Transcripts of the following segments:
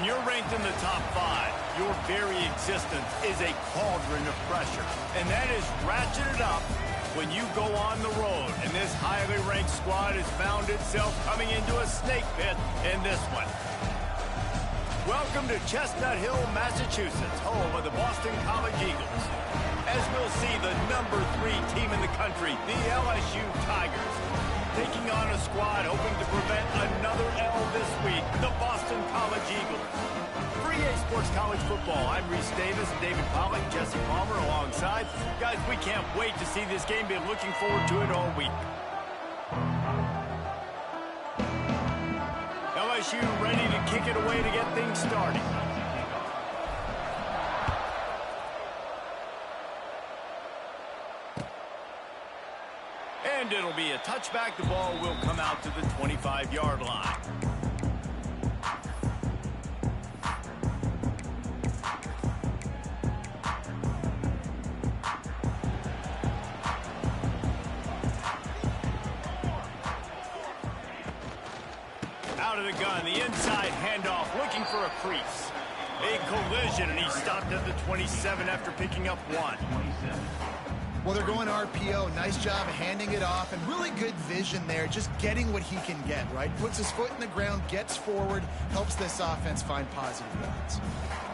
When you're ranked in the top 5, your very existence is a cauldron of pressure. And that is ratcheted up when you go on the road. And this highly ranked squad has found itself coming into a snake pit in this one. Welcome to Chestnut Hill, Massachusetts, home of the Boston College Eagles. As we'll see, the number 3 team in the country, the LSU Tigers, taking on a squad hoping to prevent another L this week, the Boston College Eagles. For EA Sports College Football, I'm Reese Davis, David Pollack, Jesse Palmer alongside. Guys, we can't wait to see this game. Been looking forward to it all week. LSU ready to kick it away to get things started. And it'll be a touchback. The ball will come out to the 25-yard line. Out of the gun, the inside handoff, looking for a crease. A collision, and he stopped at the 27 after picking up 1. Well, they're going RPO. Nice job handing it off, and really good vision there, just getting what he can get, right? Puts his foot in the ground, gets forward, helps this offense find positive yards.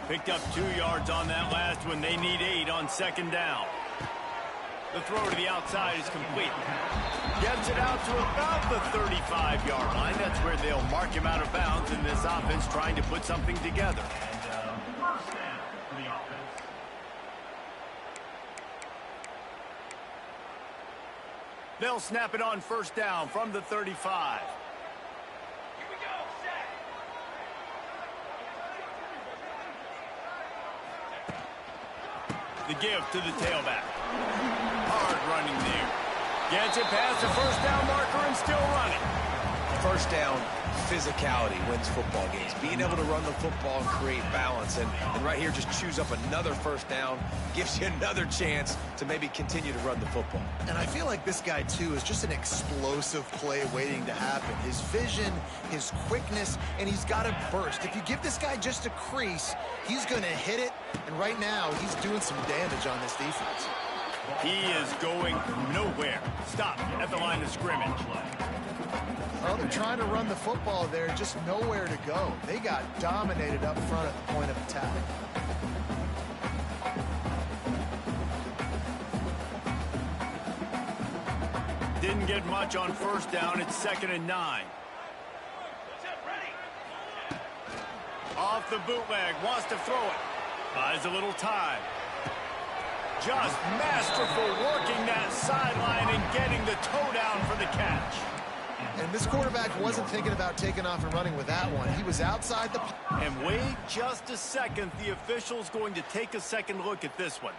Picked up 2 yards on that last one. They need 8 on second down. The throw to the outside is complete. Gets it out to about the 35-yard line. That's where they'll mark him out of bounds in this offense trying to put something together. They'll snap it on first down from the 35. Here we go, set. The give to the tailback. Hard running there. Gets it past the first down marker and still running. First down, physicality wins football games. Being able to run the football and create balance. And right here, just choose up another first down. Gives you another chance to maybe continue to run the football. And I feel like this guy, too, is just an explosive play waiting to happen. His vision, his quickness, and he's got a burst. If you give this guy just a crease, he's going to hit it. And right now, he's doing some damage on this defense. He is going nowhere. Stop at the line of scrimmage. Well, they're trying to run the football there, just nowhere to go. They got dominated up front at the point of attack. Didn't get much on first down. It's 2nd and 9. Off the bootleg. Wants to throw it. Buys a little time. Just masterful working that sideline and getting the toe down for the catch. And this quarterback wasn't thinking about taking off and running with that one. He was outside the... And wait just a second. The official's going to take a second look at this one.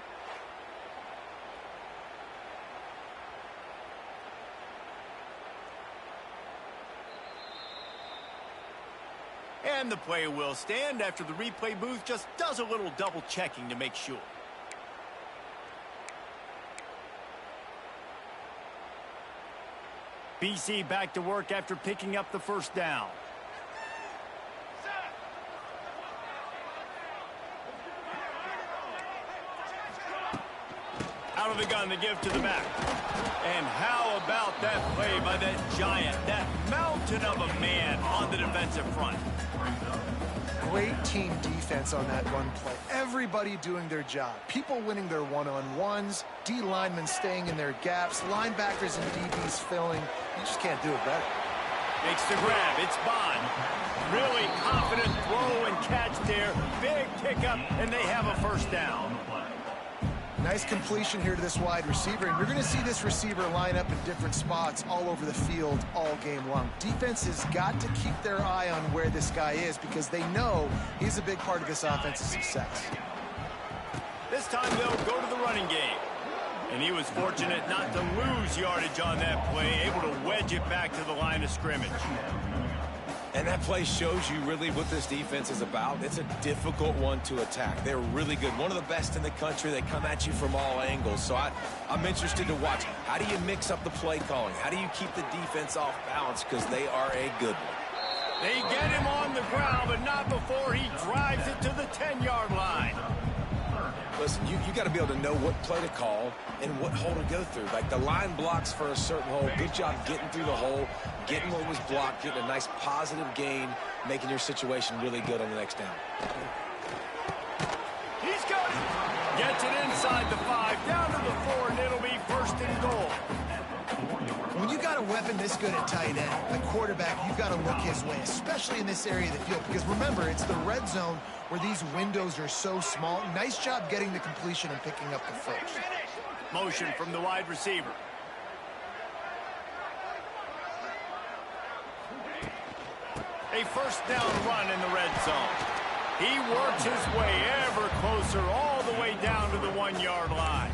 And the play will stand after the replay booth just does a little double checking to make sure. BC back to work after picking up the first down. Out of the gun, the give to the back. And how about that play by that giant, that mountain of a man on the defensive front? Great team defense on that run play. Everybody doing their job. People winning their one-on-ones, D linemen staying in their gaps, linebackers and DBs filling. You just can't do it better. Makes the grab. It's Bond. Really confident throw and catch there. Big pickup, and they have a first down. Nice completion here to this wide receiver, and you're going to see this receiver line up in different spots all over the field all game long. Defense has got to keep their eye on where this guy is because they know he's a big part of this offense's success. This time they'll go to the running game. And he was fortunate not to lose yardage on that play, able to wedge it back to the line of scrimmage. And that play shows you really what this defense is about. It's a difficult one to attack. They're really good. One of the best in the country. They come at you from all angles. So I'm interested to watch. How do you mix up the play calling? How do you keep the defense off balance? Because they are a good one. They get him on the ground, but not before he drives it to the 10-yard line. Listen, you got to be able to know what play to call and what hole to go through. Like the line blocks for a certain hole. Good job getting through the hole, getting what was blocked, getting a nice positive gain, making your situation really good on the next down. He's got it. Gets it inside the 5, down to the 4, and it'll be 1st and goal. When you got a weapon this good at tight end, the quarterback, you've got to look his way, especially in this area of the field. Because remember, it's the red zone where these windows are so small. Nice job getting the completion and picking up the first. Motion from the wide receiver. A 1st down run in the red zone. He works his way ever closer all the way down to the 1-yard line.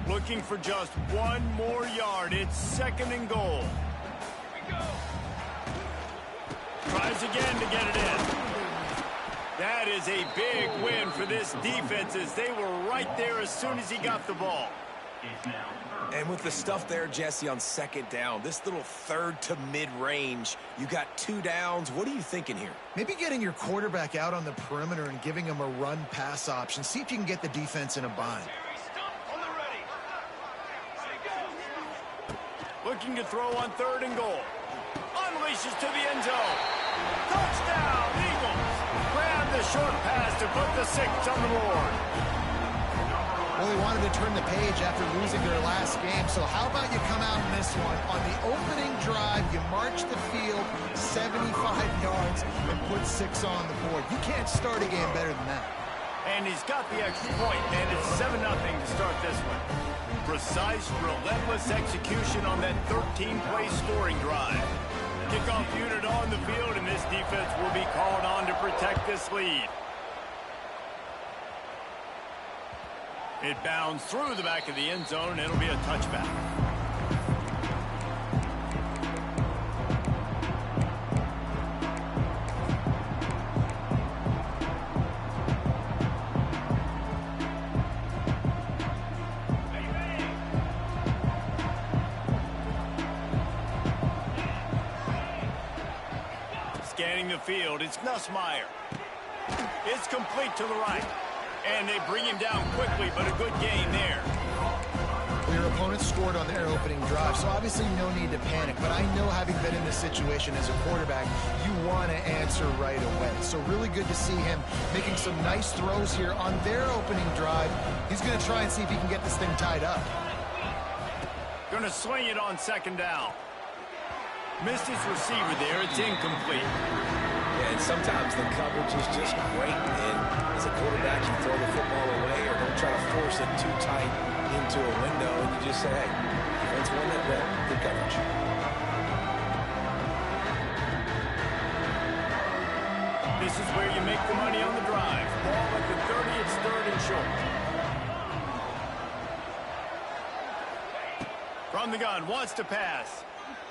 Looking for just 1 more yard. It's 2nd and goal. Tries again to get it in. That is a big win for this defense as they were right there as soon as he got the ball. And with the stuff there, Jesse, on 2nd down, this little 3rd to mid-range, you got 2 downs. What are you thinking here? Maybe getting your quarterback out on the perimeter and giving him a run-pass option. See if you can get the defense in a bind. Looking to throw on 3rd and goal. Unleashes to the end zone. Touchdown, Eagles. Grab the short pass to put the 6 on the board. Well, they wanted to turn the page after losing their last game, so how about you come out in this one? On the opening drive, you march the field 75 yards and put 6 on the board. You can't start a game better than that. And he's got the extra point, and it's 7-0 to start this one. Precise, relentless execution on that 13-play scoring drive. Kickoff unit on the field, and this defense will be called on to protect this lead. It bounds through the back of the end zone, and it'll be a touchback. Scanning the field, it's Nussmeier. It's complete to the right. And they bring him down quickly, but a good gain there. Your opponent scored on their opening drive, so obviously no need to panic. But I know, having been in this situation as a quarterback, you want to answer right away. So really good to see him making some nice throws here on their opening drive. He's going to try and see if he can get this thing tied up. Going to swing it on 2nd down. Missed his receiver there. It's incomplete. Yeah, and sometimes the coverage is just great. And as a quarterback, you throw the football away or don't try to force it too tight into a window. And you just say, hey, defense won that bet. Good coverage. This is where you make the money on the drive. Ball at the 30, it's 3rd and short. From the gun, wants to pass.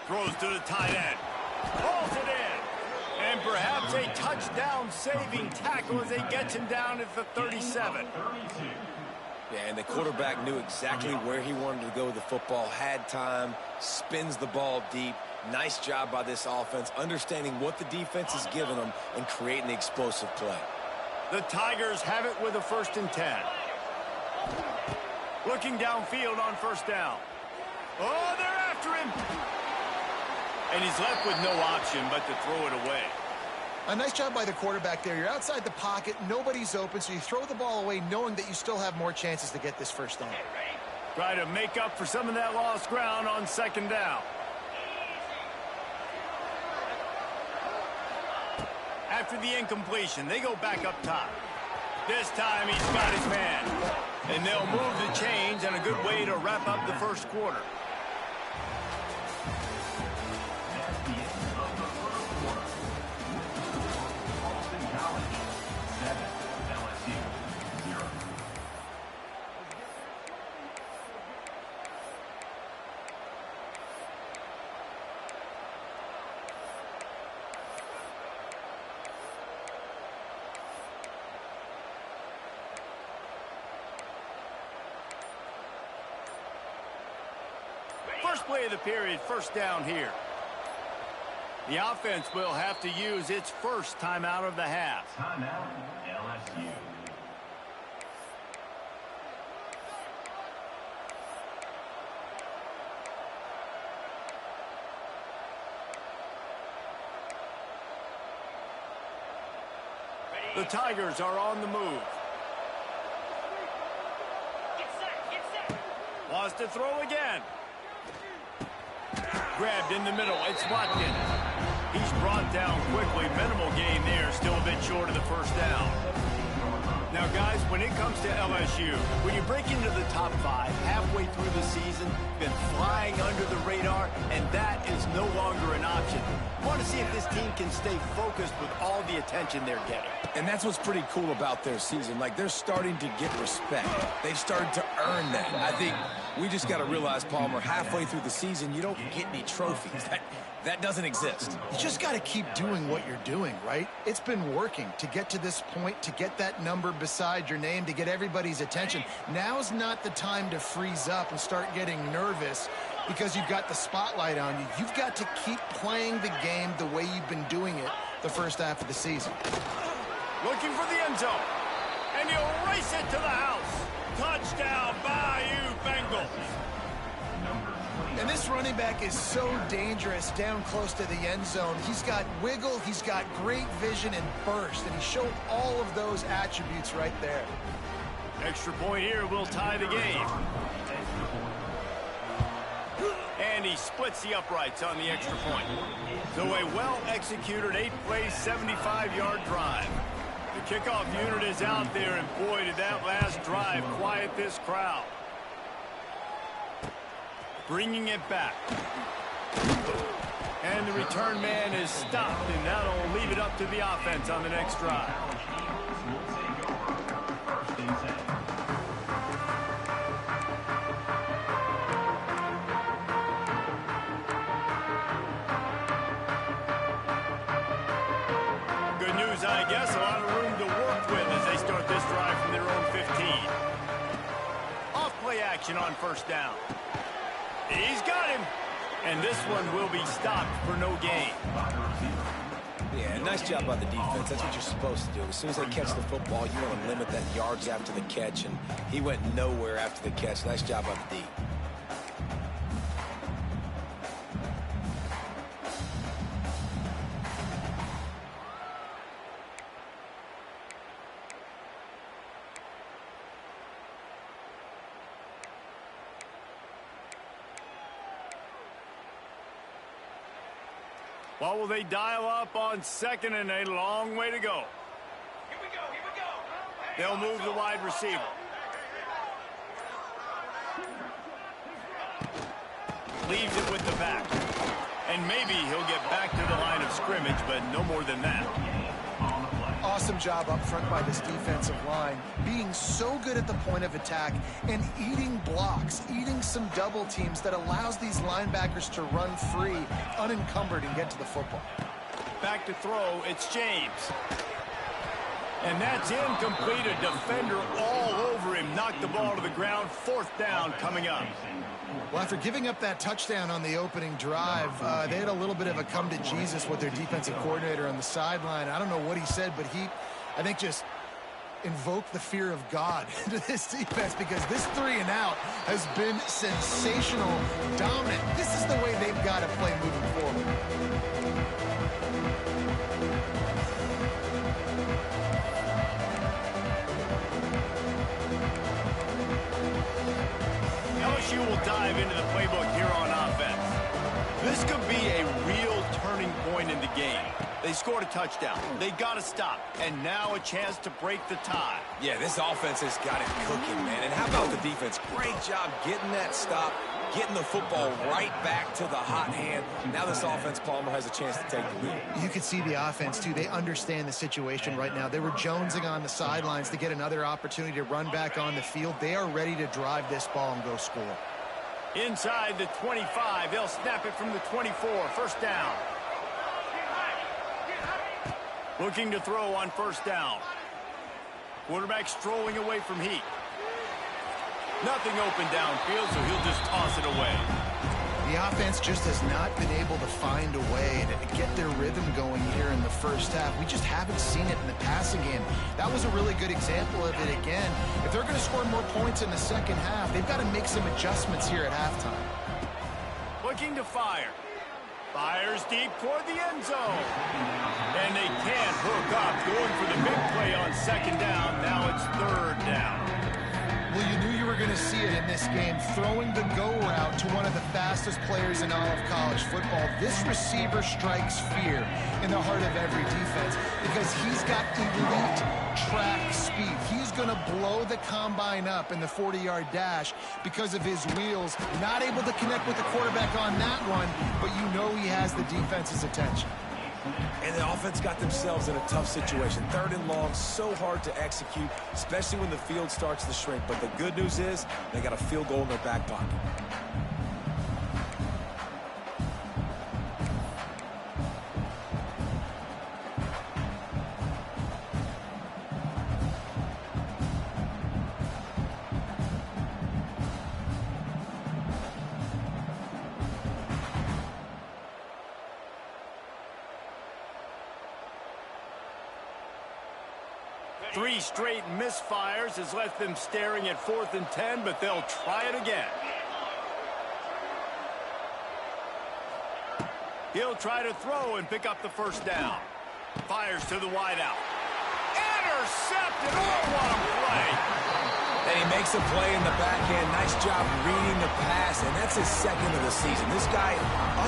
Throws to the tight end. Pulls it in. And perhaps a touchdown-saving tackle as they get him down at the 37. Yeah, and the quarterback knew exactly where he wanted to go with the football, had time, spins the ball deep. Nice job by this offense, understanding what the defense is giving them and creating the explosive play. The Tigers have it with a 1st and 10. Looking downfield on 1st down. Oh, they're after him. And he's left with no option but to throw it away. A nice job by the quarterback there. You're outside the pocket, nobody's open, so you throw the ball away knowing that you still have more chances to get this 1st down. Try to make up for some of that lost ground on 2nd down. After the incompletion, they go back up top. This time he's got his man. And they'll move the chains, and a good way to wrap up the 1st quarter. First play of the period, first down here. The offense will have to use its first timeout of the half. Timeout, LSU. The Tigers are on the move. Get set. Wants to throw again. Grabbed in the middle. It's Watkins. He's brought down quickly. Minimal gain there. Still a bit short of the first down. Now, guys, when it comes to LSU, when you break into the top 5 halfway through the season, been flying under the radar, and that is no longer an option. I want to see if this team can stay focused with all the attention they're getting. And that's what's pretty cool about their season. Like, they're starting to get respect. They've started to earn that. I think we just got to realize, Palmer, halfway through the season, you don't get any trophies. That doesn't exist. You just got to keep doing what you're doing, right? It's been working to get to this point, to get that number beside your name, to get everybody's attention. Now's not the time to freeze up and start getting nervous because you've got the spotlight on you. You've got to keep playing the game the way you've been doing it the first half of the season. Looking for the end zone. And he'll race it to the house. Touchdown, Bayou Bengals. And this running back is so dangerous down close to the end zone. He's got wiggle, he's got great vision and burst, and he showed all of those attributes right there. Extra point here will tie the game. And he splits the uprights on the extra point. So a well-executed 8-play, 75-yard drive. The kickoff unit is out there, and boy, did that last drive quiet this crowd. Bringing it back. And the return man is stopped, and that'll leave it up to the offense on the next drive. Good news, I guess. A lot of room to work with as they start this drive from their own 15. Off-play action on first down. He's got him. And this one will be stopped for no gain. Yeah, nice job by the defense. That's what you're supposed to do. As soon as they catch the football, you want to limit that yards after the catch, and he went nowhere after the catch. Nice job by the D. What will they dial up on second, and a long way to go? Here we go. They'll move the wide receiver. Leaves it with the back. And maybe he'll get back to the line of scrimmage, but no more than that. Awesome job up front by this defensive line, being so good at the point of attack and eating blocks, eating some double teams that allows these linebackers to run free, unencumbered, and get to the football. Back to throw, it's James. And that's incomplete. A defender all over him. Knocked the ball to the ground. Fourth down coming up. Well, after giving up that touchdown on the opening drive, they had a little bit of a come to Jesus with their defensive coordinator on the sideline. I don't know what he said, but he, I think, just invoked the fear of God into this defense, because this 3-and-out has been sensational, dominant. This is the way they've got to play moving forward. LSU will dive into the playbook here on offense. This could be a real turning point in the game. They scored a touchdown. They got to stop. And now a chance to break the tie. Yeah, this offense has got it cooking, man. And how about the defense? Great job getting that stop, getting the football right back to the hot hand. Now this offense, Palmer, has a chance to take the lead. You can see the offense, too. They understand the situation right now. They were jonesing on the sidelines to get another opportunity to run back on the field. They are ready to drive this ball and go score. Inside the 25, they'll snap it from the 24. First down. Looking to throw on first down. Quarterback strolling away from heat. Nothing open downfield, so he'll just toss it away. The offense just has not been able to find a way to get their rhythm going here in the first half. We just haven't seen it in the passing game. That was a really good example of it again. If they're going to score more points in the second half, they've got to make some adjustments here at halftime. Looking to fire. Fires deep toward the end zone. And they can't hook up. Going for the big play on second down. Now it's third down. Well, you knew you were going to see it in this game, throwing the go route to one of the fastest players in all of college football. This receiver strikes fear in the heart of every defense because he's got elite track speed. He's going to blow the combine up in the 40-yard dash because of his wheels. Not able to connect with the quarterback on that one, but you know he has the defense's attention. And the offense got themselves in a tough situation. Third and long, so hard to execute, especially when the field starts to shrink. But the good news is they got a field goal in their back pocket. Three straight misfires has left them staring at 4th and 10, but they'll try it again. He'll try to throw and pick up the first down. Fires to the wideout. Intercepted! Oh, what a play! And he makes a play in the backhand. Nice job reading the pass, and that's his second of the season. This guy,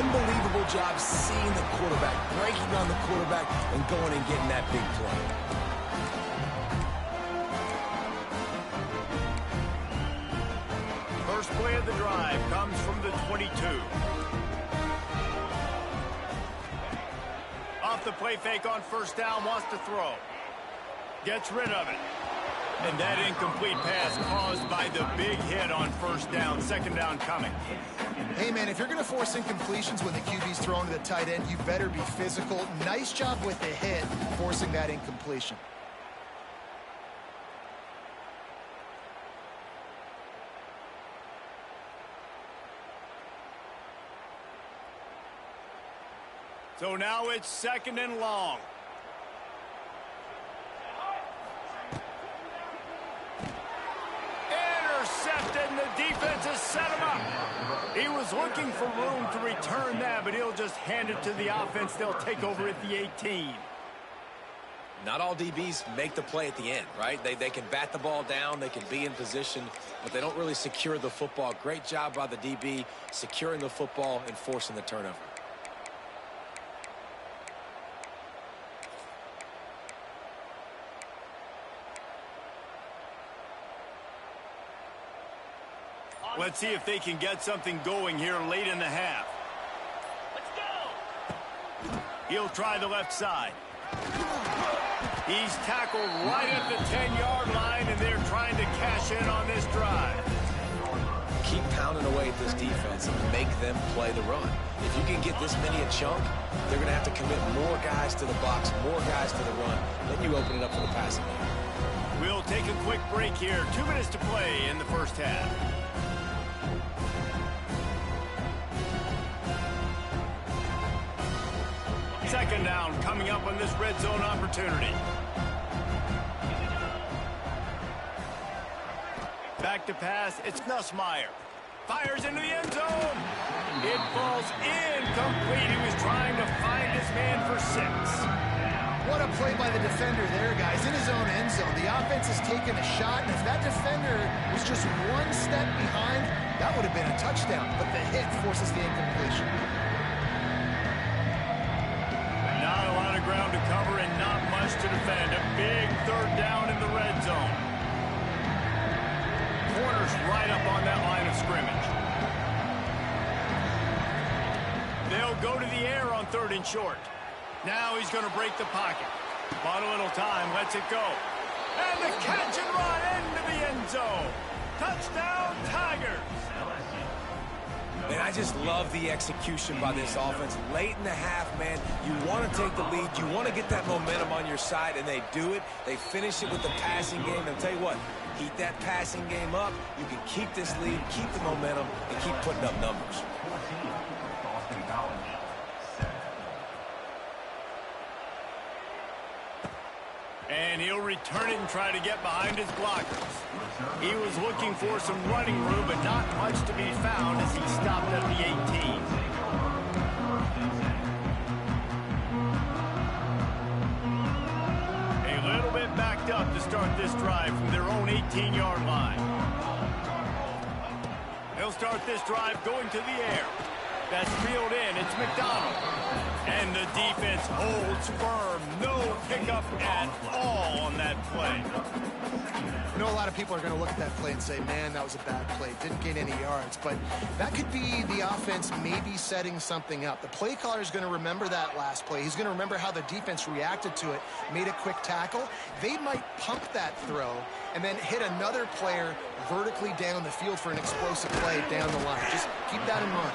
unbelievable job seeing the quarterback, breaking on the quarterback, and going and getting that big play. First play of the drive comes from the 22. Off the play fake on first down, wants to throw. Gets rid of it. And that incomplete pass caused by the big hit on first down. Second down coming. Hey, man, if you're going to force incompletions when the QB's thrown to the tight end, you better be physical. Nice job with the hit, forcing that incompletion. So now it's second and long. Intercepted, and the defense has set him up. He was looking for room to return that, but he'll just hand it to the offense. They'll take over at the 18. Not all DBs make the play at the end, right? They can bat the ball down, they can be in position, but they don't really secure the football. Great job by the DB securing the football and forcing the turnover. Let's see if they can get something going here late in the half. Let's go. He'll try the left side. He's tackled right at the 10-yard line, and they're trying to cash in on this drive. Keep pounding away at this defense and make them play the run. If you can get this many a chunk, they're going to have to commit more guys to the box, more guys to the run. Then you open it up for the passing game. We'll take a quick break here. 2 minutes to play in the first half. Second down coming up on this red zone opportunity. Back to pass, it's Nussmeier. Fires into the end zone. It falls incomplete. He was trying to find his man for 6. What a play by the defender there, guys. In his own end zone, the offense has taken a shot, and if that defender was just one step behind, that would have been a touchdown. But the hit forces the incompletion. Not a lot of ground to cover and not much to defend. A big third down in the red zone. Corners right up on that line of scrimmage. They'll go to the air on 3rd and short. Now he's going to break the pocket. Bought a little time, lets it go. And the catch and run into the end zone. Touchdown, Tigers. Man, I just love the execution by this offense. Late in the half, man, you want to take the lead. You want to get that momentum on your side, and they do it. They finish it with the passing game. And I'll tell you what, heat that passing game up. You can keep this lead, keep the momentum, and keep putting up numbers. And he'll return it and try to get behind his blockers. He was looking for some running room, but not much to be found as he stopped at the 18. A little bit backed up to start this drive from their own 18-yard line. They'll start this drive going to the air. That's reeled in. It's McDonald. And the defense holds firm. No pickup at all on that play. I know a lot of people are going to look at that play and say, man, that was a bad play. Didn't gain any yards. But that could be the offense maybe setting something up. The play caller is going to remember that last play. He's going to remember how the defense reacted to it, made a quick tackle. They might pump that throw and then hit another player vertically down the field for an explosive play down the line. Just keep that in mind.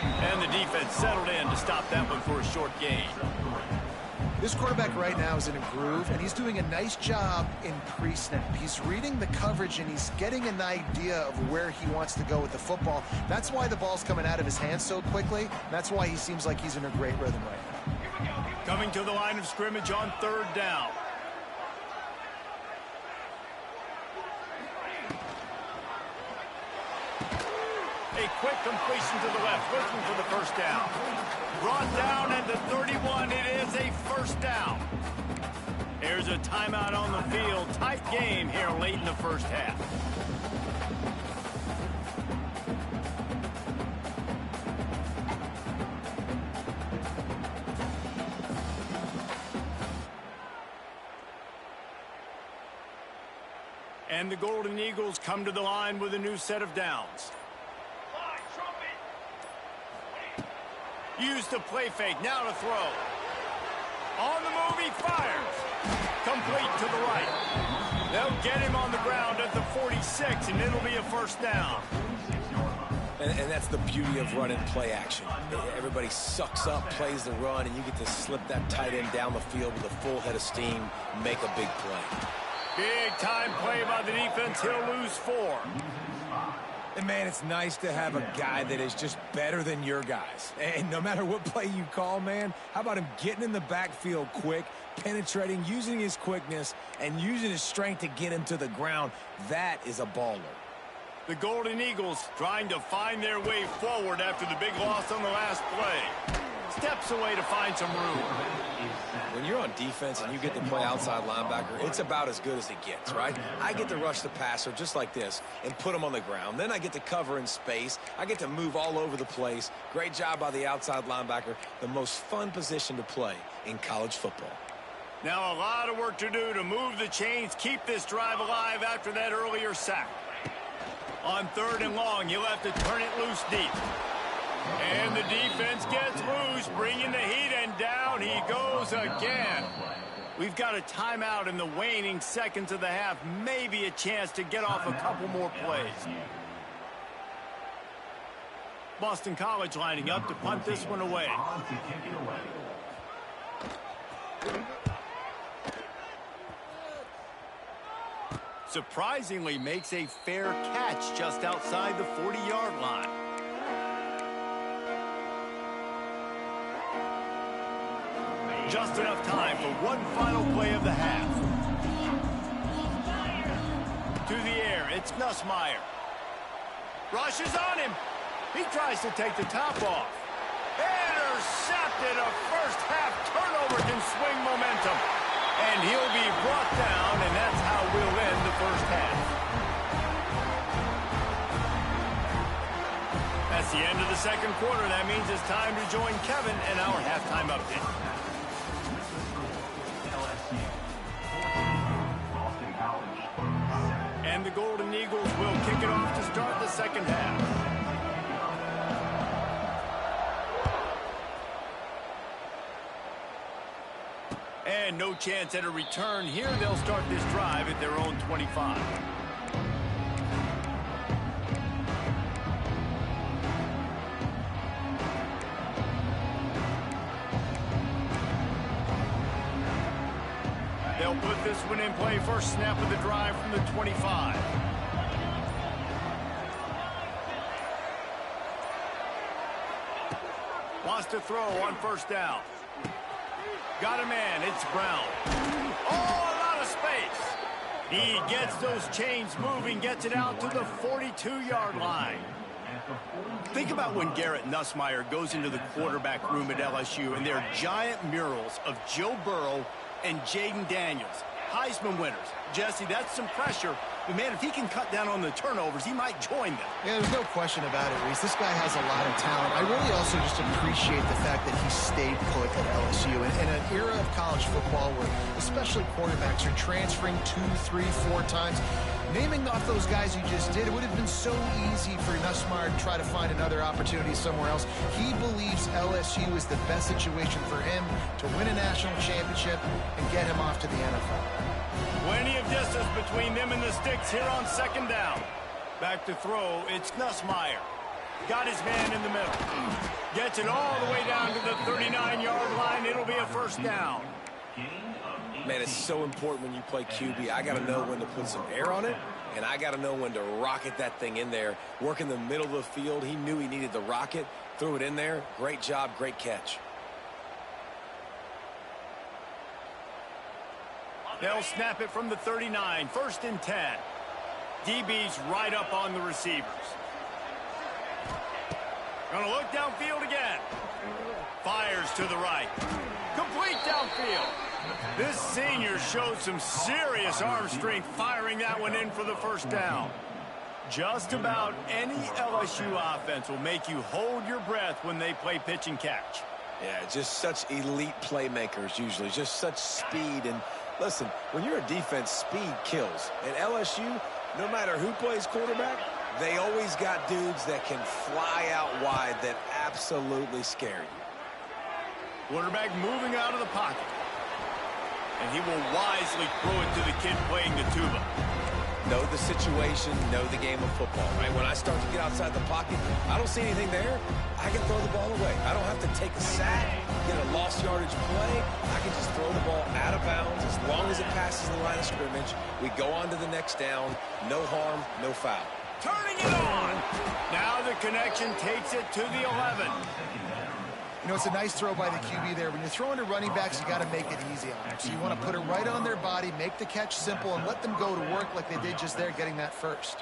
And the defense settled in to stop that one for a short gain. This quarterback right now is in a groove, and he's doing a nice job in pre-snap. He's reading the coverage, and he's getting an idea of where he wants to go with the football. That's why the ball's coming out of his hands so quickly. That's why he seems like he's in a great rhythm right now. Coming to the line of scrimmage on 3rd down. A quick completion to the left, looking for the first down. Brought down at the 31. It is a first down. There's a timeout on the field. Tight game here late in the first half. And the Golden Eagles come to the line with a new set of downs. Use the play fake, now to throw. On the move, he fires. Complete to the right. They'll get him on the ground at the 46, and it'll be a first down. And that's the beauty of running play action. Everybody sucks up, plays the run, and you get to slip that tight end down the field with a full head of steam, make a big play. Big time play by the defense. He'll lose 4. And, man, it's nice to have a guy that is just better than your guys. And no matter what play you call, man, how about him getting in the backfield quick, penetrating, using his quickness, and using his strength to get him to the ground? That is a baller. The Golden Eagles trying to find their way forward after the big loss on the last play. Steps away to find some room. When you're on defense and you get to play outside linebacker, it's about as good as it gets, right? I get to rush the passer just like this and put him on the ground. Then I get to cover in space. I get to move all over the place. Great job by the outside linebacker. The most fun position to play in college football. Now a lot of work to do to move the chains, keep this drive alive after that earlier sack. On 3rd and long, you'll have to turn it loose deep. And the defense gets loose, bringing the heat, and down he goes again. We've got a timeout in the waning seconds of the half. Maybe a chance to get off a couple more plays. Boston College lining up to punt this one away. Surprisingly makes a fair catch just outside the 40-yard line. Just enough time for one final play of the half. To the air, it's Nussmeier. Rushes on him. He tries to take the top off. Intercepted. A first-half turnover can swing momentum. And he'll be brought down, and that's how we'll end the first half. That's the end of the second quarter. That means it's time to join Kevin and our halftime update. And the Golden Eagles will kick it off to start the second half. And no chance at a return here. They'll start this drive at their own 25. They'll put this one in play. First snap of the drive from the 25. Wants to throw on first down. Got a man. It's Brown. Oh, a lot He gets those chains moving, gets it out to the 42-yard line. Think about when Garrett Nussmeier goes into the quarterback room at LSU, and there are giant murals of Joe Burrow and Jaden Daniels, Heisman winners. Jesse, that's some pressure. But, man, if he can cut down on the turnovers, he might join them. Yeah, there's no question about it, Reese. This guy has a lot of talent. I really also just appreciate the fact that he stayed put at LSU. In an era of college football where especially quarterbacks are transferring 2, 3, 4 times, naming off those guys you just did, it would have been so easy for Nussmeier to try to find another opportunity somewhere else. He believes LSU is the best situation for him to win a national championship and get him off to the NFL. Plenty of distance between them and the sticks here on second down. Back to throw, it's Nussmeier. Got his man in the middle. Gets it all the way down to the 39-yard line. It'll be a first down. Man, it's so important when you play QB. I got to know when to put some air on it, and I got to know when to rocket that thing in there. Work in the middle of the field. He knew he needed the rocket. Threw it in there. Great job, great catch. They'll snap it from the 39. First and 10. DB's right up on the receivers. Gonna look downfield again. Fires to the right. Complete downfield. This senior showed some serious arm strength firing that one in for the first down. Just about any LSU offense will make you hold your breath when they play pitch and catch. Yeah, just such elite playmakers usually. Just such speed. And listen, when you're a defense, speed kills. At LSU, no matter who plays quarterback, they always got dudes that can fly out wide that absolutely scare you. Quarterback moving out of the pocket. And he will wisely throw it to the kid playing the tuba. Know the situation, know the game of football, right? When I start to get outside the pocket, I don't see anything there, I can throw the ball away. I don't have to take a sack, get a lost yardage play. I can just throw the ball out of bounds as long as it passes the line of scrimmage. We go on to the next down. No harm, no foul. Turning it on. Now the connection takes it to the 11. You know, it's a nice throw by the QB there. When you're throwing to running backs, you got to make it easy on them. So you want to put it right on their body, make the catch simple, and let them go to work like they did just there, getting that first.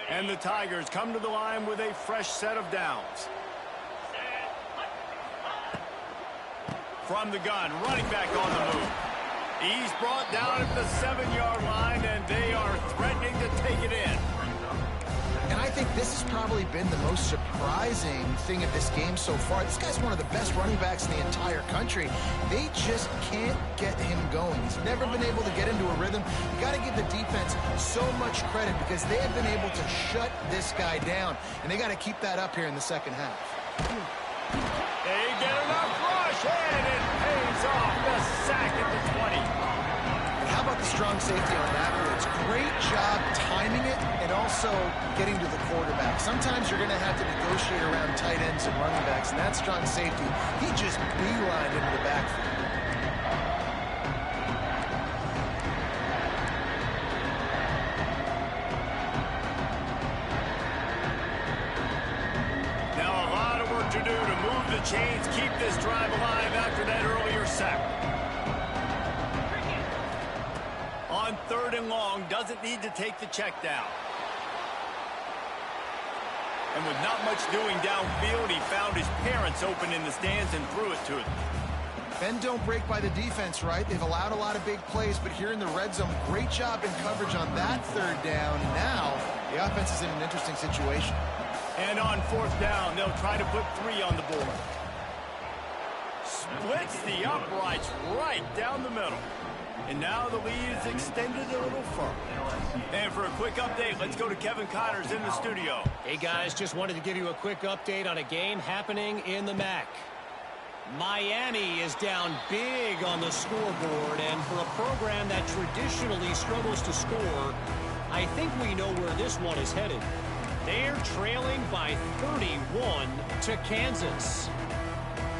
And the Tigers come to the line with a fresh set of downs. From the gun, running back on the move. He's brought down at the 7-yard line, and they are threatening to take it in. And I think this has probably been the most surprising thing of this game so far. This guy's one of the best running backs in the entire country. They just can't get him going. He's never been able to get into a rhythm. You got to give the defense so much credit because they have been able to shut this guy down. And they got to keep that up here in the second half. They get enough rush, and it pays off. The sack at the 20. How about the strong safety on that blitz? Great job timing it and also getting to the quarterback. Sometimes you're going to have to negotiate around tight ends and running backs, and that strong safety, he just beelined into the backfield. Now a lot of work to do to move the chains, keep this drive alive after that earlier sack. On 3rd and long, doesn't need to take the check down. And with not much doing downfield, he found his parents open in the stands and threw it to them. Bend don't break by the defense, right? They've allowed a lot of big plays, but here in the red zone, great job in coverage on that 3rd down. Now, the offense is in an interesting situation. And on 4th down, they'll try to put 3 on the board. Splits the uprights right down the middle. And now the lead is extended a little further. And for a quick update, let's go to Kevin Connors in the studio. Hey guys, just wanted to give you a quick update on a game happening in the MAC. Miami is down big on the scoreboard, and for a program that traditionally struggles to score, I think we know where this one is headed. They're trailing by 31 to Kansas.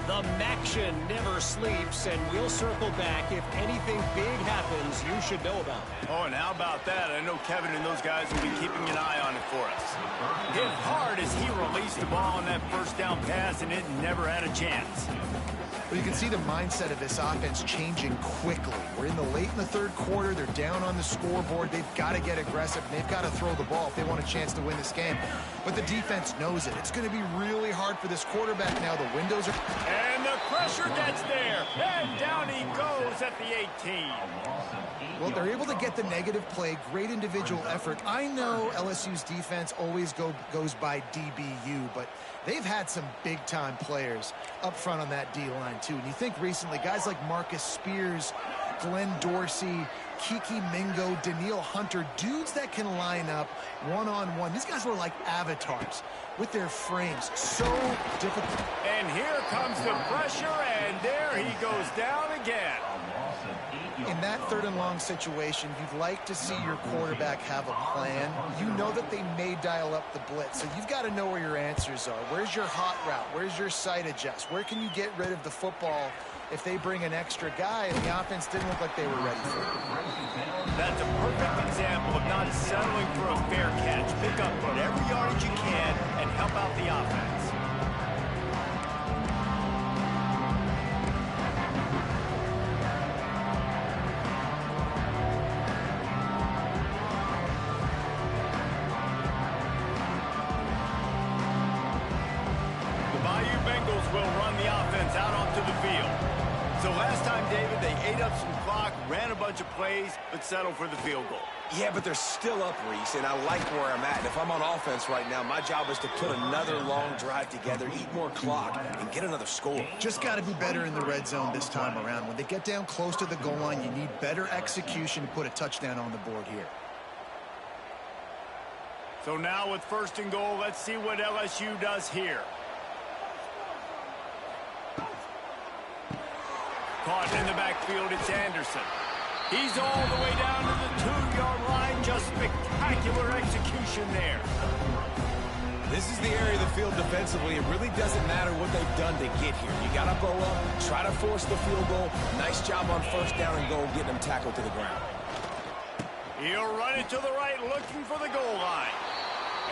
The Maction never sleeps, and we'll circle back. If anything big happens, you should know about it. Oh, and how about that? I know Kevin and those guys will be keeping an eye on it for us. Hit hard as he released the ball on that 1st down pass, and it never had a chance. Well, you can see the mindset of this offense changing quickly. We're in the third quarter. They're down on the scoreboard. They've got to get aggressive, and they've got to throw the ball if they want a chance to win this game. But the defense knows it. It's going to be really hard for this quarterback now. The windows are... And the pressure gets there. And down he goes at the 18. Well, they're able to get the negative play. Great individual effort. I know LSU's defense always goes by DBU, but they've had some big-time players up front on that D-line, too. And you think recently, guys like Marcus Spears, Glenn Dorsey, Kiki Mingo, Daniil Hunter, dudes that can line up one-on-one. These guys were like avatars with their frames. So difficult. And here comes the pressure, and there he goes down again. In that third and long situation, you'd like to see your quarterback have a plan. You know that they may dial up the blitz, so you've got to know where your answers are. Where's your hot route? Where's your sight adjust? Where can you get rid of the football if they bring an extra guy and the offense didn't look like they were ready for it? That's a perfect example of not settling for a fair catch. Pick up whatever yardage you can and help out the offense. Will run the offense out onto the field. So last time, David, they ate up some clock, ran a bunch of plays, but settled for the field goal. Yeah, but they're still up, Reese, and I like where I'm at. And if I'm on offense right now, my job is to put another long drive together, eat more clock, and get another score. Just got to be better in the red zone this time around. When they get down close to the goal line, you need better execution to put a touchdown on the board here. So now with first and goal, let's see what LSU does here. Caught in the backfield, it's Anderson. He's all the way down to the 2-yard line. Just spectacular execution there. This is the area of the field defensively. It really doesn't matter what they've done to get here. You got to go up, try to force the field goal. Nice job on first down and goal, getting them tackled to the ground. He'll run it to the right, looking for the goal line.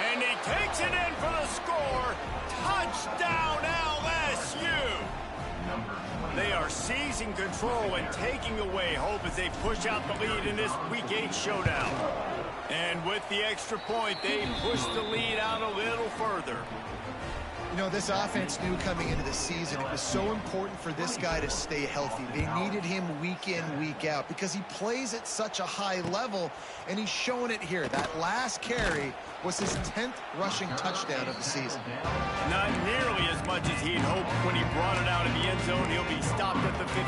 And he takes it in for the score. Touchdown, LSU! They are seizing control and taking away hope as they push out the lead in this Week 8 showdown. And with the extra point, they push the lead out a little further. You know, this offense knew coming into the season it was so important for this guy to stay healthy. They needed him week in, week out because he plays at such a high level, and he's showing it here. That last carry was his 10th rushing touchdown of the season. Not nearly as much as he'd hoped when he brought it out of the end zone. He'll be stopped at the 15.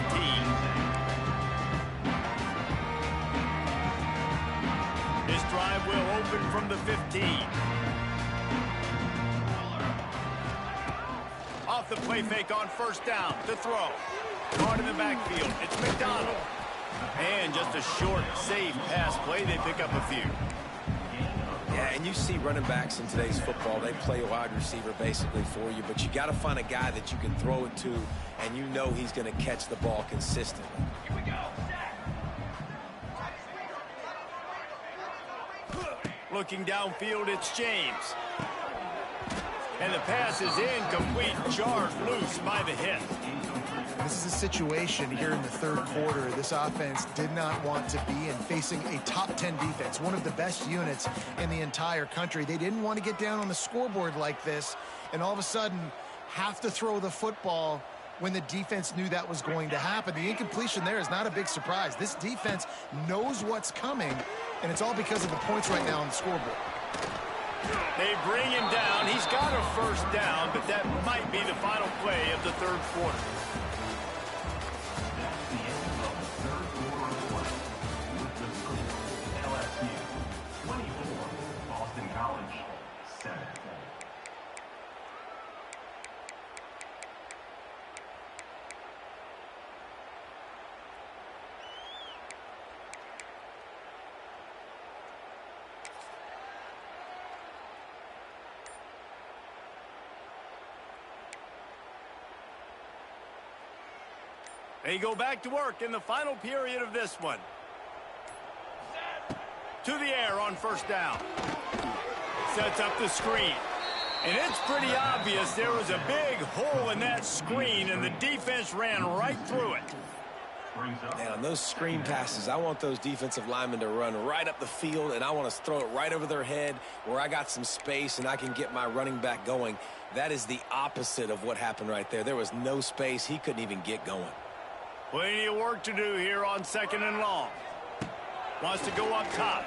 This drive will open from the 15. Off the play fake on first down. To throw. Caught in the backfield. It's McDonald. And just a short, safe pass play. They pick up a few. Yeah, and you see running backs in today's football, they play a wide receiver basically for you, but you got to find a guy that you can throw it to, and you know he's going to catch the ball consistently. Here we go. Looking downfield, it's James. And the pass is incomplete, jarred loose by the hit. This is a situation here in the third quarter this offense did not want to be in, facing a top 10 defense, one of the best units in the entire country. They didn't want to get down on the scoreboard like this and all of a sudden have to throw the football when the defense knew that was going to happen. The incompletion there is not a big surprise. This defense knows what's coming, and it's all because of the points right now on the scoreboard. They bring him down. He's got a first down, but that might be the final play of the third quarter. That's the end of the third quarter of play. With the score, LSU 24, Boston College 7. They go back to work in the final period of this one. To the air on first down. Sets up the screen. And it's pretty obvious there was a big hole in that screen, and the defense ran right through it. Man, on those screen passes, I want those defensive linemen to run right up the field, and I want to throw it right over their head where I got some space and I can get my running back going. That is the opposite of what happened right there. There was no space. He couldn't even get going. Plenty of work to do here on 2nd and long. Wants to go up top.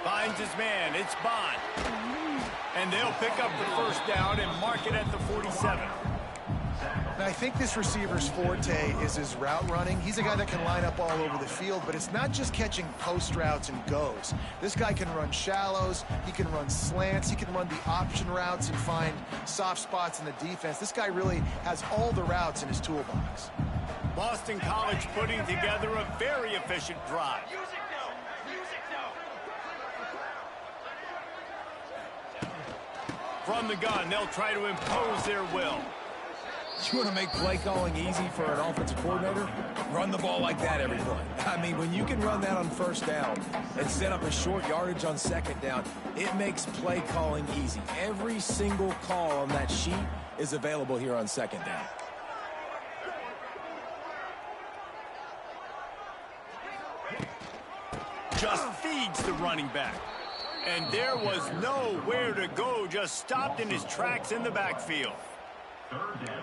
Finds his man. It's Bond. And they'll pick up the first down and mark it at the 47. Now, I think this receiver's forte is his route running. He's a guy that can line up all over the field, but it's not just catching post routes and goes. This guy can run shallows, he can run slants, he can run the option routes and find soft spots in the defense. This guy really has all the routes in his toolbox. Boston College putting together a very efficient drive. From the gun, they'll try to impose their will. You want to make play calling easy for an offensive coordinator? Run the ball like that every play. I mean, when you can run that on first down and set up a short yardage on second down, it makes play calling easy. Every single call on that sheet is available here on second down. Just feeds the running back. And there was nowhere to go, just stopped in his tracks in the backfield.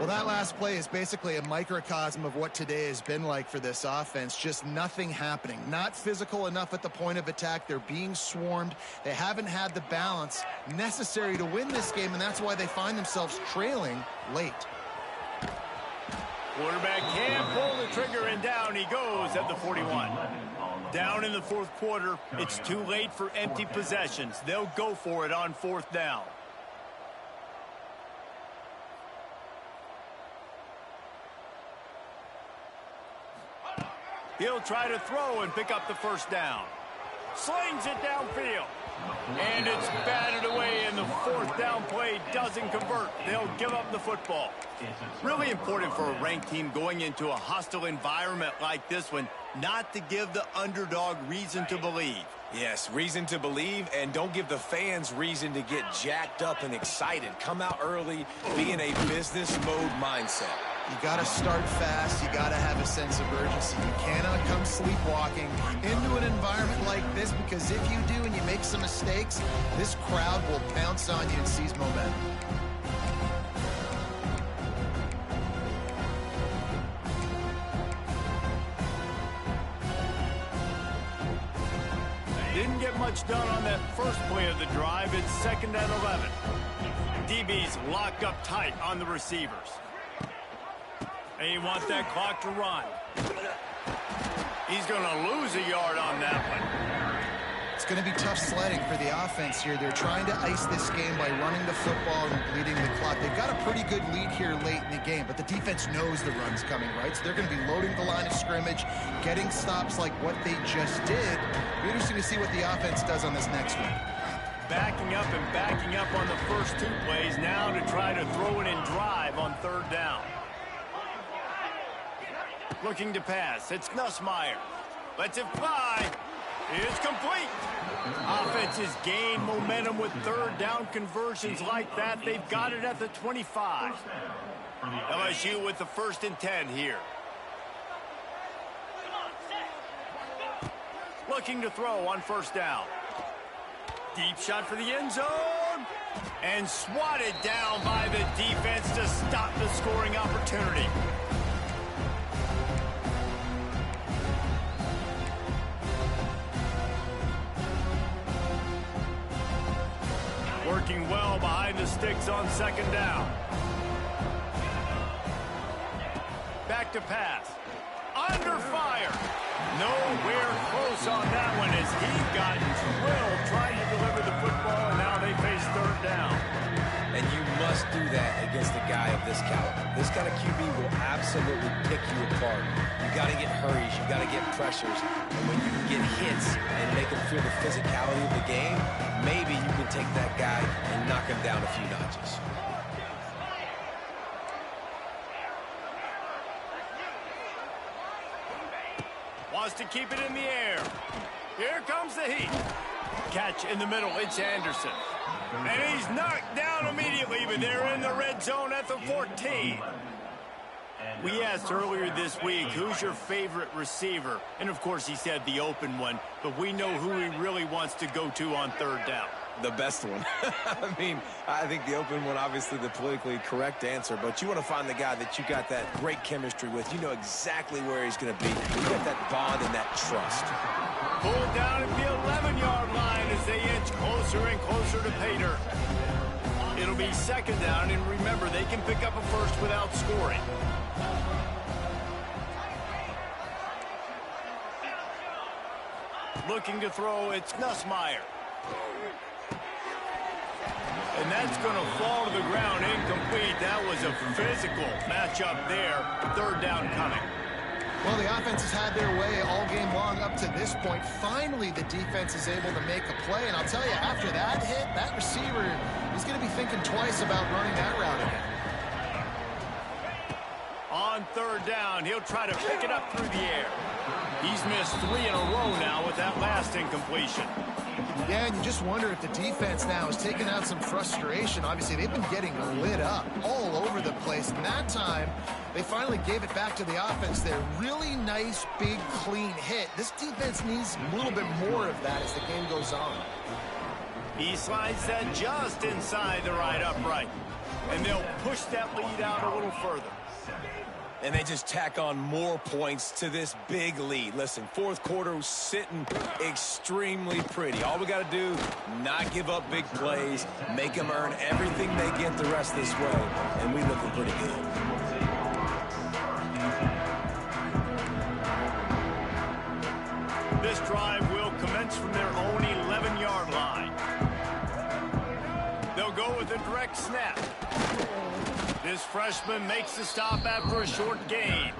Well, that last play is basically a microcosm of what today has been like for this offense. Just nothing happening. Not physical enough at the point of attack. They're being swarmed. They haven't had the balance necessary to win this game, and that's why they find themselves trailing late. Quarterback can pull the trigger, and down he goes at the 41. Down in the fourth quarter, it's too late for empty possessions. They'll go for it on 4th down. He'll try to throw and pick up the first down. Slings it downfield. And it's batted away, and the 4th down play doesn't convert. They'll give up the football. Really important for a ranked team going into a hostile environment like this one, not to give the underdog reason to believe. Yes, reason to believe, and don't give the fans reason to get jacked up and excited. Come out early, be in a business mode mindset. You got to start fast. You got to have a sense of urgency. You cannot come sleepwalking into an environment like this, because if you do and you make some mistakes, this crowd will pounce on you and seize momentum. Didn't get much done on that first play of the drive. It's 2nd and 11. DB's locked up tight on the receivers. And you want that clock to run. He's going to lose a yard on that one. It's going to be tough sledding for the offense here. They're trying to ice this game by running the football and bleeding the clock. They've got a pretty good lead here late in the game, but the defense knows the run's coming, right? So they're going to be loading the line of scrimmage, getting stops like what they just did. It'll be interesting to see what the offense does on this next one. Backing up and backing up on the first 2 plays now to try to throw it and drive on 3rd down. Looking to pass. It's Nussmeier. Lets it fly. It's complete. Offenses gain momentum with 3rd down conversions like that. They've got it at the 25. LSU with the 1st and 10 here. Looking to throw on 1st down. Deep shot for the end zone. And swatted down by the defense to stop the scoring opportunity. Working well behind the sticks on 2nd down. Back to pass. Under fire. Nowhere close on that one as he got drilled trying to deliver the football, and now they face 3rd down. And you must do that against a guy of this caliber. This kind of QB will absolutely pick you apart. You got to get hurries, you got to get pressures, and when you get hits and make him feel the physicality of the game, maybe you can take that guy and knock him down a few notches. Wants to keep it in the air. Here comes the heat. Catch in the middle. It's Anderson. And he's knocked down immediately, but they're in the red zone at the 14. We asked earlier this week, who's your favorite receiver? And, of course, he said the open one, but we know who he really wants to go to on third down. The best one. I mean, I think the open one, obviously the politically correct answer, but you want to find the guy that you got that great chemistry with. You know exactly where he's going to be. You got that bond and that trust. Pulled down at the 11-yard line as they inch closer and closer to pay dirt. It'll be second down, and remember, they can pick up a first without scoring. Looking to throw, it's Nussmeier. And that's going to fall to the ground, incomplete. That was a physical matchup there. Third down coming. Well, the offense has had their way all game long up to this point. Finally, the defense is able to make a play. And I'll tell you, after that hit, that receiver is going to be thinking twice about running that route again. On third down, he'll try to pick it up through the air. He's missed 3 in a row now with that last incompletion. Yeah, and you just wonder if the defense now is taking out some frustration. Obviously, they've been getting lit up all over the place. And that time, they finally gave it back to the offense there. Really nice, big, clean hit. This defense needs a little bit more of that as the game goes on. He slides that just inside the right upright. And they'll push that lead out a little further. And they just tack on more points to this big lead. Listen, fourth quarter was sitting extremely pretty. All we got to do, not give up big plays, make them earn everything they get the rest of this way, and we looking pretty good. This drive will commence from their own 11-yard line. They'll go with a direct snap. This freshman makes the stop after a short gain.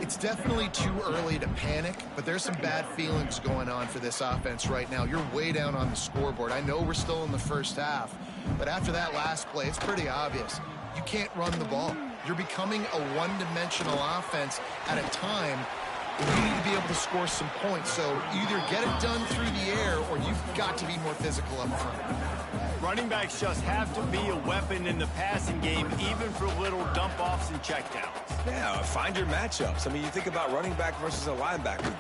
It's definitely too early to panic, but there's some bad feelings going on for this offense right now. You're way down on the scoreboard. I know we're still in the first half, but after that last play, it's pretty obvious. You can't run the ball. You're becoming a one-dimensional offense at a time when you need to be able to score some points. So either get it done through the air or you've got to be more physical up front. Running backs just have to be a weapon in the passing game, even for little dump-offs and checkdowns. Yeah, find your matchups. I mean, you think about running back versus a linebacker.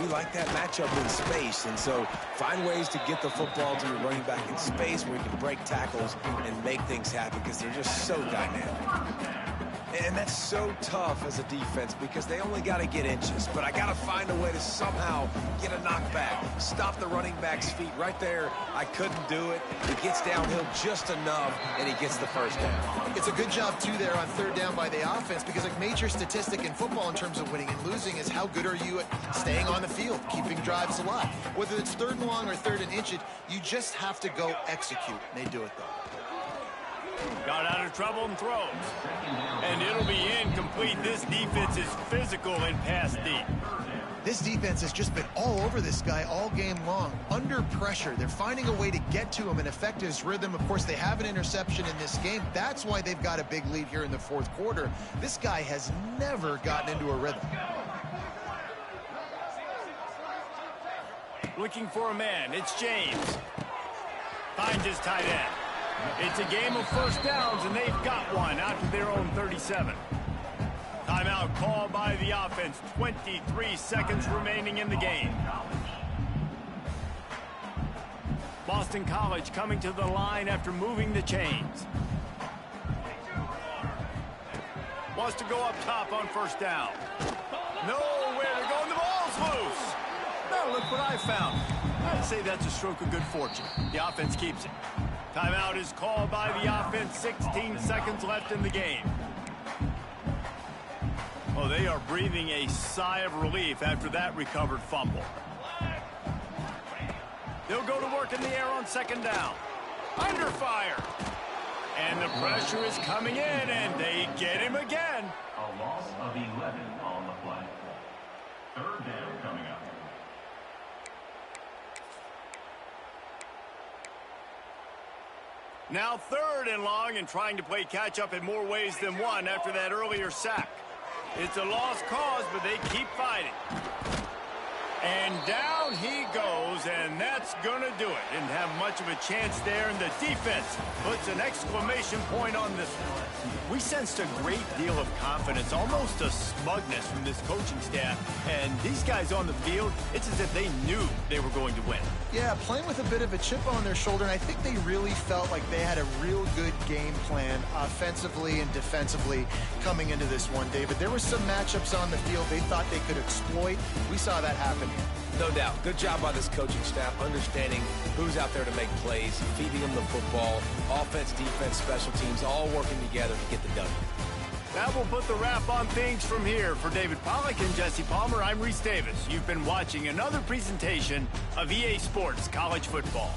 We like that matchup in space, and so find ways to get the football to your running back in space where you can break tackles and make things happen because they're just so dynamic. And that's so tough as a defense because they only got to get inches. But I got to find a way to somehow get a knockback, stop the running back's feet right there. I couldn't do it. He gets downhill just enough, and he gets the first down. It's a good job, too, there on third down by the offense because a major statistic in football in terms of winning and losing is how good are you at staying on the field, keeping drives alive. Whether it's third and long or third and inch, you just have to go execute. And they do it, though. Got out of trouble and throws. And it'll be incomplete. This defense is physical and pass deep. This defense has just been all over this guy all game long. Under pressure. They're finding a way to get to him and affect his rhythm. Of course, they have an interception in this game. That's why they've got a big lead here in the fourth quarter. This guy has never gotten into a rhythm. Looking for a man. It's James. Finds his tight end. It's a game of first downs, and they've got one out to their own 37. Timeout called by the offense. 23 seconds remaining in the game. Boston College coming to the line after moving the chains. Wants to go up top on first down. Nowhere to go, and the ball's loose. Now look what I found. I'd say that's a stroke of good fortune. The offense keeps it. Timeout is called by the offense. 16 seconds left in the game. Oh, they are breathing a sigh of relief after that recovered fumble. They'll go to work in the air on second down. Under fire. And the pressure is coming in, and they get him again. A loss of 11 on the play. Third down coming up. Now third and long and trying to play catch-up in more ways than one after that earlier sack. It's a lost cause, but they keep fighting. And down he goes, and that's going to do it. Didn't have much of a chance there, and the defense puts an exclamation point on this one. We sensed a great deal of confidence, almost a smugness from this coaching staff. And these guys on the field, it's as if they knew they were going to win. Yeah, playing with a bit of a chip on their shoulder, and I think they really felt like they had a real good game plan offensively and defensively coming into this one, David. There were some matchups on the field they thought they could exploit. We saw that happen here. No doubt. Good job by this coaching staff, understanding who's out there to make plays, feeding them the football, offense, defense, special teams, all working together to get the W. That will put the wrap on things from here. For David Pollack and Jesse Palmer, I'm Reese Davis. You've been watching another presentation of EA Sports College Football.